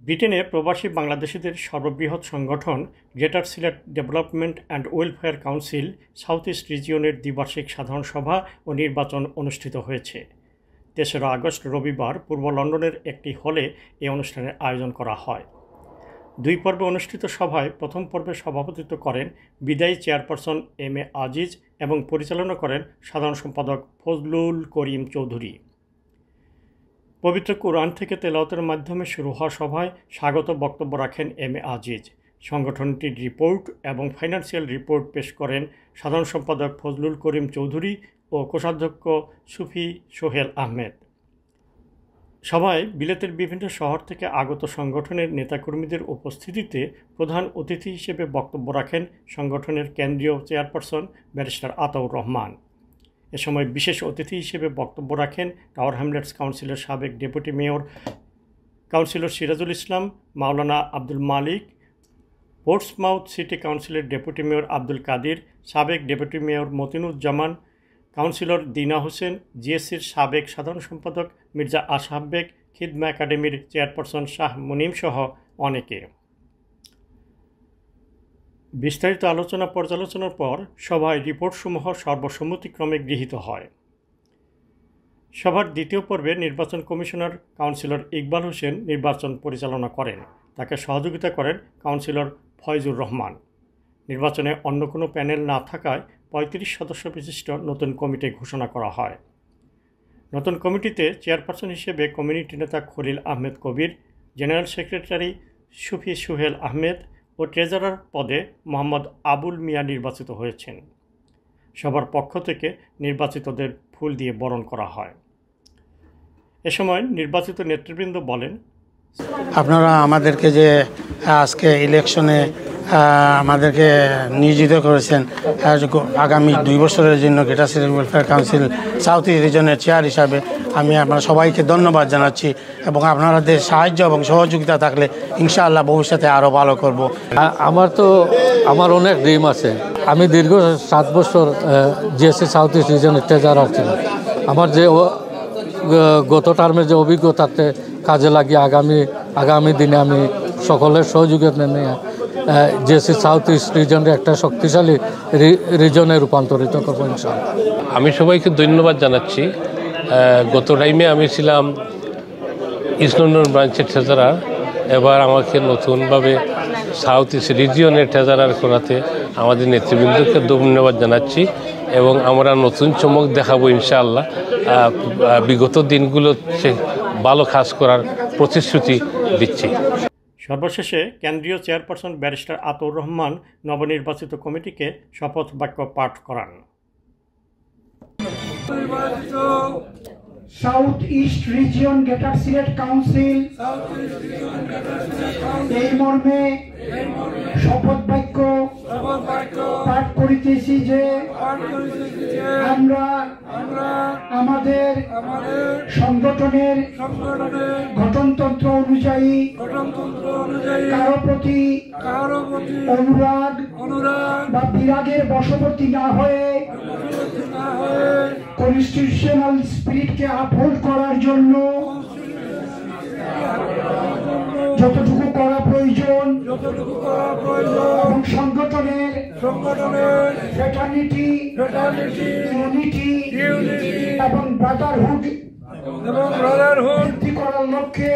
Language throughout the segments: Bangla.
ব্রিটেনে প্রবাসী বাংলাদেশিদের সর্ববৃহৎ সংগঠন greater Sylhet development and welfare council south east রিজিয়নের দ্বিবার্ষিক সাধারণ সভা ও নির্বাচন অনুষ্ঠিত হয়েছে। ৩রা আগস্ট রবিবার পূর্ব লন্ডনের একটি হলে এই অনুষ্ঠানের আয়োজন করা হয়। ২ পর্বে অনুষ্ঠিত সভায় প্রথম পর্বে সভাপতিত্ব করেন বিদায়ী চেয়ারপারসন এম এ আজিজ এবং পরিচালনা করেন সাধারণ সম্পাদক ফজলুল করিম চৌধুরী। পবিত্র কোরআন থেকে তেলাওয়াতের মাধ্যমে শুরু হওয়া সভায় স্বাগত বক্তব্য রাখেন এম এ আজিজ। সংগঠনটির রিপোর্ট এবং ফাইন্যান্সিয়াল রিপোর্ট পেশ করেন সাধারণ সম্পাদক ফজলুল করিম চৌধুরী ও কোষাধ্যক্ষ সুফি সোহেল আহমেদ। সভায় বিলেতের বিভিন্ন শহর থেকে আগত সংগঠনের নেতাকর্মীদের উপস্থিতিতে প্রধান অতিথি হিসেবে বক্তব্য রাখেন সংগঠনের কেন্দ্রীয় চেয়ারপারসন ব্যারিস্টার আতাউর রহমান। এ সময় বিশেষ অতিথি হিসেবে বক্তব্য রাখেন টাওয়ার হ্যামলেটস কাউন্সিলের সাবেক deputy mayor councillor Sirajul Islam, মাওলানা আব্দুল মালিক, পোর্টসমাউথ সিটি কাউন্সিলের ডেপুটি মেয়র আব্দুল কাদির, সাবেক ডেপুটি মেয়র মতিনুজ্জামান, কাউন্সিলর দিনা হোসেন, জিএসসির সাবেক সাধারণ সম্পাদক মির্জা আশরাফ বেগ, খিদমা একাডেমির চেয়ারপারসন শাহ মুনিম সহ অনেকে। বিস্তারিত আলোচনা পর্যালোচনার পর সভায় রিপোর্টসমূহ সর্বসম্মতিক্রমে গৃহীত হয়। সভার দ্বিতীয় পর্বে নির্বাচন কমিশনার কাউন্সিলর ইকবাল হোসেন নির্বাচন পরিচালনা করেন। তাকে সহযোগিতা করেন কাউন্সিলর ফয়জুর রহমান। নির্বাচনে অন্য কোনো প্যানেল না থাকায় ৩৫ সদস্য বিশিষ্ট নতুন কমিটি ঘোষণা করা হয়। নতুন কমিটিতে চেয়ারপারসন হিসেবে কমিউনিটি নেতা খলিল আহমেদ কবির, জেনারেল সেক্রেটারি সুফি সোহেল আহমেদ ও ট্রেজারার পদে মোহাম্মদ আবুল মিয়া নির্বাচিত হয়েছেন। সবার পক্ষ থেকে নির্বাচিতদের ফুল দিয়ে বরণ করা হয়। এ সময় নির্বাচিত নেতৃবৃন্দ বলেন, আপনারা আমাদেরকে যে আজকে ইলেকশনে আমাদেরকে নিয়োজিত করেছেন, আগামী 2 বছরের জন্য greater Sylhet welfare council south east রিজনের চেয়ার হিসাবে আমি আপনারা সবাইকে ধন্যবাদ জানাচ্ছি এবং আপনাদের সাহায্য এবং সহযোগিতা থাকলে ইনশাআল্লাহ ভবিষ্যতে আরও ভালো করব। আমার অনেক ড্রিম আছে। আমি দীর্ঘ 7 বছর জিএসসি সাউথ ইস্ট রিজনের ট্রেজারার ছিলাম। আমার যে গত টার্মের যে অভিজ্ঞতাতে কাজে লাগিয়ে আগামী দিনে আমি সকলের সহযোগিতা নিয়ে জিএসসি সাউথ ইস্ট রিজনের একটা শক্তিশালী রিজনে রূপান্তরিত করবো ইনশাআল্লাহ। আমি সবাইকে ধন্যবাদ জানাচ্ছি। গত টাইমে আমি ছিলাম ইস্ট লন্ডন ব্রাঞ্চের ট্রেজারার। এবার আমাকে নতুনভাবে সাউথ ইস্ট রিজিয়নের ট্রেজারার করাতে আমাদের নেতৃবৃন্দকে ধন্যবাদ জানাচ্ছি এবং আমরা নতুন চমক দেখাবো ইনশাআল্লাহ। বিগত দিনগুলো সে ভালো কাজ করার প্রতিশ্রুতি দিচ্ছি। সর্বশেষে কেন্দ্রীয় চেয়ারপারসন ব্যারিস্টার আতাউর রহমান নবনির্বাচিত কমিটিকে শপথ বাক্য পাঠ করান। South east region greater Sylhet council এই মর্মে শপথ বাক্য পাঠ করিতেছি যে আমরা আমাদের সংগঠনের গঠনতন্ত্র অনুযায়ী কারো প্রতি অনুরাগ বা বিরাগের বশবর্তী না হয়ে কনস্টিটিউশনাল স্পিরিটকে আপহোল্ড করার জন্য যতটুকু করা প্রয়োজন এবং সংগঠনের ফ্রেটার্নিটি, ইউনিটি এবং ব্রাদারহুড বৃদ্ধি করার লক্ষ্যে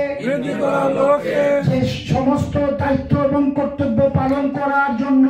যে সমস্ত দায়িত্ব এবং কর্তব্য পালন করার জন্য